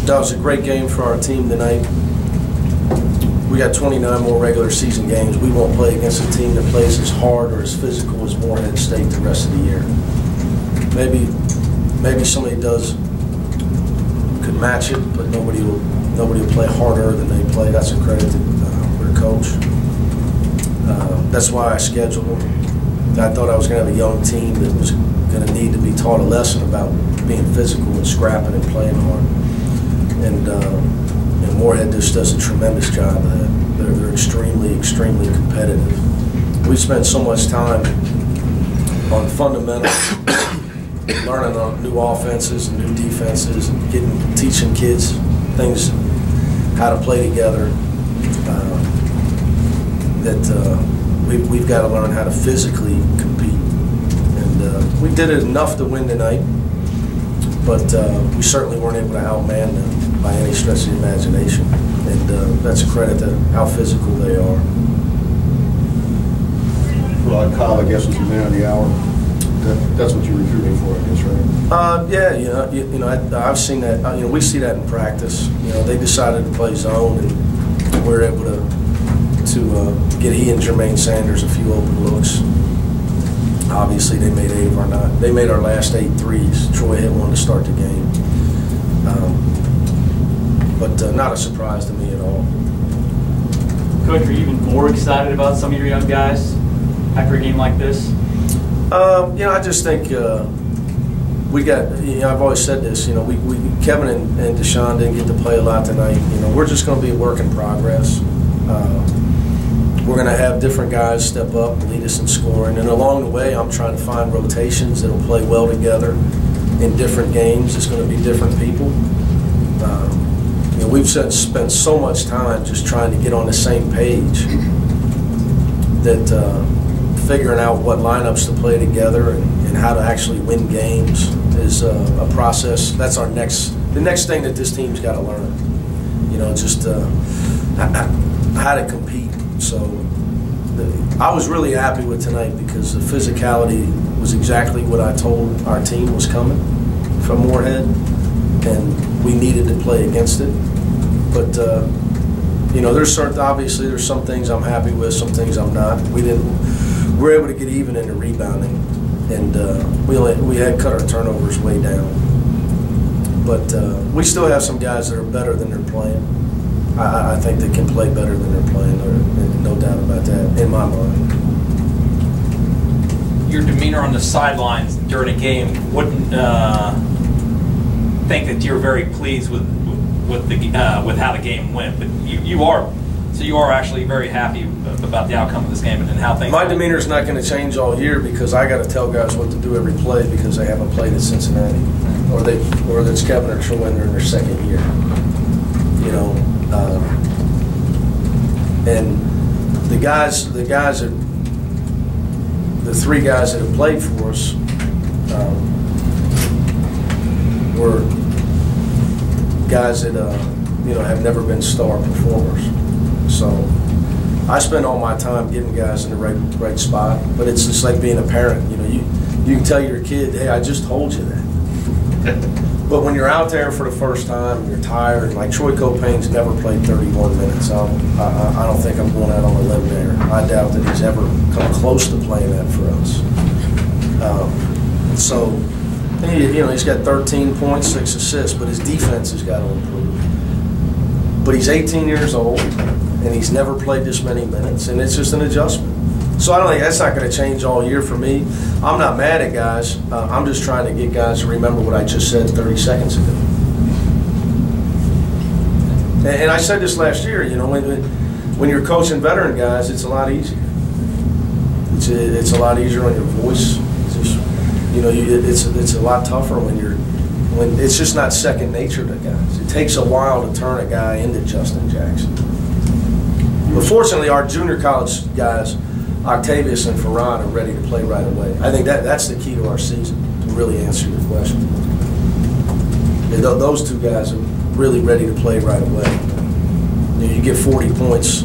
That was a great game for our team tonight. We got 29 more regular season games. We won't play against a team that plays as hard or as physical as Morehead State the rest of the year. Maybe somebody could match it, but nobody will play harder than they play. That's a credit to their coach. That's why I scheduled them. I thought I was going to have a young team that was going to need to be taught a lesson about being physical and scrapping and playing hard. And Morehead just does a tremendous job of that. They're extremely, extremely competitive. We spend so much time on fundamentals, learning on new offenses and new defenses, and teaching kids things, how to play together. We've got to learn how to physically compete. And we did it enough to win tonight, but we certainly weren't able to outman them by any stretch of the imagination. And that's a credit to how physical they are. Well, Kyle, I guess was your man of the hour. That's what you're recruiting for, I guess, right? Yeah, you know, I've seen that. You know, we see that in practice. You know, they decided to play zone, and we're able to get he and Jermaine Sanders a few open looks. Obviously, they made 8 of our 9. They made our last 8 threes. Troy hit one to start the game, but not a surprise to me at all. Coach, are you even more excited about some of your young guys after a game like this? You know, I just think we got. You know, I've always said this. You know, Kevin and Deshaun didn't get to play a lot tonight. You know, we're just going to be a work in progress. We're going to have different guys step up and lead us in scoring, and along the way, I'm trying to find rotations that will play well together in different games. It's going to be different people. You know, we've spent so much time just trying to get on the same page that. Figuring out what lineups to play together and how to actually win games is a process. That's the next thing that this team's got to learn. You know, just how to compete. So I was really happy with tonight because the physicality was exactly what I told our team was coming from Morehead, and we needed to play against it. But you know, obviously there's some things I'm happy with, some things I'm not. We were able to get even in the rebounding, and we had cut our turnovers way down. But we still have some guys that are better than they're playing. I think they can play better than they're playing, no doubt about that, in my mind. Your demeanor on the sidelines during a game wouldn't think that you're very pleased with how the game went, but you are. So you are actually very happy about the outcome of this game and how things. My demeanor is not going to change all year because I got to tell guys what to do every play because they haven't played at Cincinnati, or that's Kevin or Troy, and they're in their second year. You know, and the three guys that have played for us were guys that you know, have never been star performers. So I spend all my time getting guys in the right spot, but it's just like being a parent. You know, you can tell your kid, hey, I just told you that. But when you're out there for the first time and you're tired, like Troy Copain's never played 31 minutes. I don't think I'm going out on a limb there. I doubt that he's ever come close to playing that for us. So, you know, he's got 13 points, 6 assists, but his defense has got to improve. But he's 18 years old. And he's never played this many minutes, and it's just an adjustment. So I don't think that's not going to change all year for me. I'm not mad at guys. I'm just trying to get guys to remember what I just said 30 seconds ago. And I said this last year. You know, when you're coaching veteran guys, it's a lot easier. It's a lot easier on your voice. It's just, you know, it's a lot tougher when it's just not second nature to guys. It takes a while to turn a guy into Justin Jackson. But fortunately, our junior college guys, Octavius and Ferran, are ready to play right away. I think that's the key to our season, to really answer your question. Those two guys are really ready to play right away. You get 40 points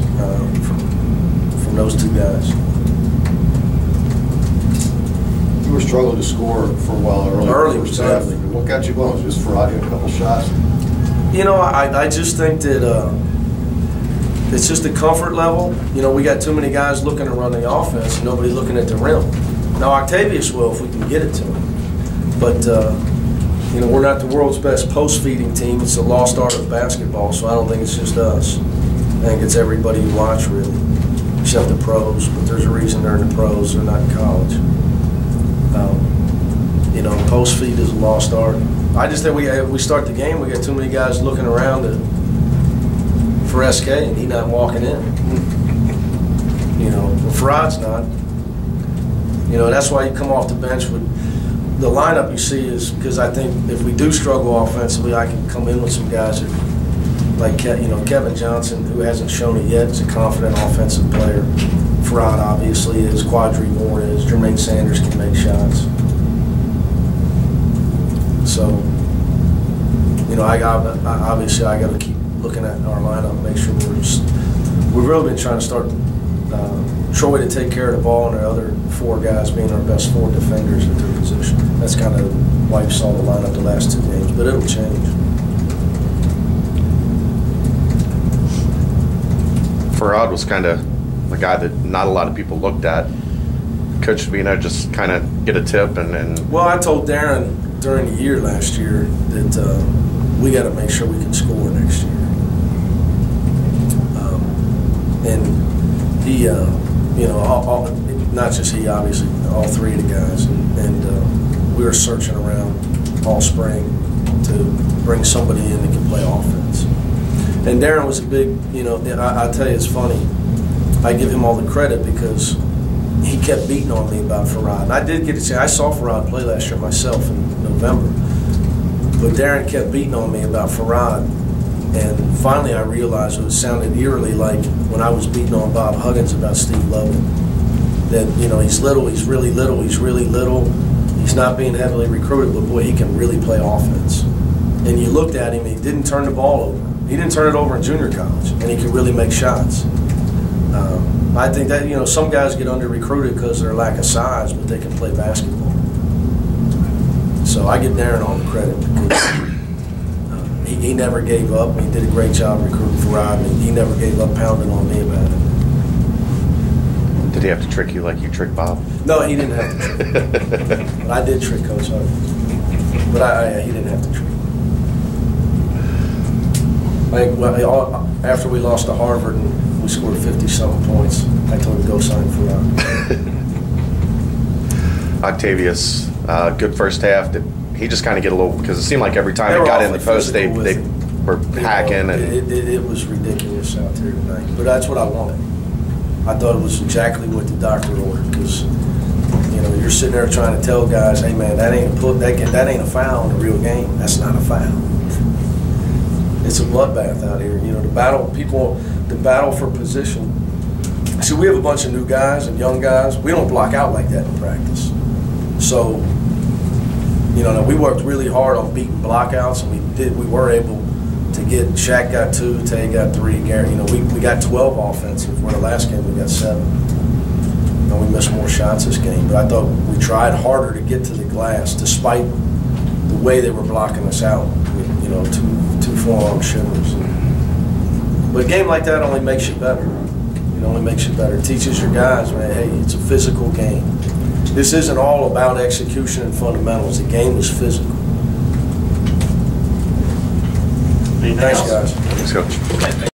from those two guys. You were struggling to score for a while early. Exactly. What got you going? Just Ferrari a couple shots? You know, I just think that it's just a comfort level. You know, we got too many guys looking to run the offense and nobody looking at the rim. Now, Octavius will if we can get it to him. But, you know, we're not the world's best post-feeding team. It's a lost art of basketball, so I don't think it's just us. I think it's everybody you watch, really, except the pros. But there's a reason they're in the pros. They're not in college. You know, post-feed is a lost art. I just think we start the game, we got too many guys looking around for SK, and he not walking in. You know, Farrad's not. You know, that's why you come off the bench with the lineup you see is because I think if we do struggle offensively, I can come in with some guys that, like Kevin Johnson, who hasn't shown it yet, is a confident offensive player. Farrad obviously is. Quadri Moore is. Jermaine Sanders can make shots. So, you know, obviously I got to keep looking at our lineup, make sure we've really been trying to start Troy to take care of the ball and the other four guys being our best four defenders at their position. That's kind of why you saw the lineup the last two games, but it'll change. Farrad was kind of the guy that not a lot of people looked at. Coach Vina just kind of get a tip and Well, I told Darren during the year last year that we got to make sure we can score next year. And he, you know, not just he, obviously, all three of the guys. And we were searching around all spring to bring somebody in that can play offense. And Darren was a big, you know, I tell you, it's funny. I give him all the credit because he kept beating on me about Farrad. And I did get to see, I saw Farrad play last year myself in November. But Darren kept beating on me about Farrad. And finally I realized it sounded eerily like when I was beating on Bob Huggins about Steve Logan. That, you know, he's little, he's really little, he's really little. He's not being heavily recruited, but boy, he can really play offense. And you looked at him, he didn't turn the ball over. He didn't turn it over in junior college, and he can really make shots. I think that, you know, some guys get under-recruited because of their lack of size, but they can play basketball. So I give Darren all the credit because he never gave up. He did a great job recruiting Farrad, and he never gave up pounding on me about it. Did he have to trick you like you tricked Bob? No, he didn't have to trick. But I did trick Coach Huggins. But he didn't have to trick. After we lost to Harvard and we scored 50-something points, I told him to go sign for Octavius, good first half. Did he just kind of get a little, because it seemed like every time he got in the post, they were hacking. You know, and it was ridiculous out there tonight. But that's what I wanted. I thought it was exactly what the doctor ordered because, you know, you're sitting there trying to tell guys, hey, man, that ain't a foul in a real game. That's not a foul. It's a bloodbath out here. You know, the battle for position. See, we have a bunch of new guys and young guys. We don't block out like that in practice. So, you know, we worked really hard on beating blockouts, and we were able to get, Shaq got 2, Tay got 3, Gary, you know, we got 12 offensive, where the last game we got 7. You know, we missed more shots this game, but I thought we tried harder to get to the glass despite the way they were blocking us out with, you know, two forearm shivers. But a game like that only makes you better. It only makes you better. It teaches your guys, man, hey, it's a physical game. This isn't all about execution and fundamentals. The game is physical. Thanks, guys. Let's go.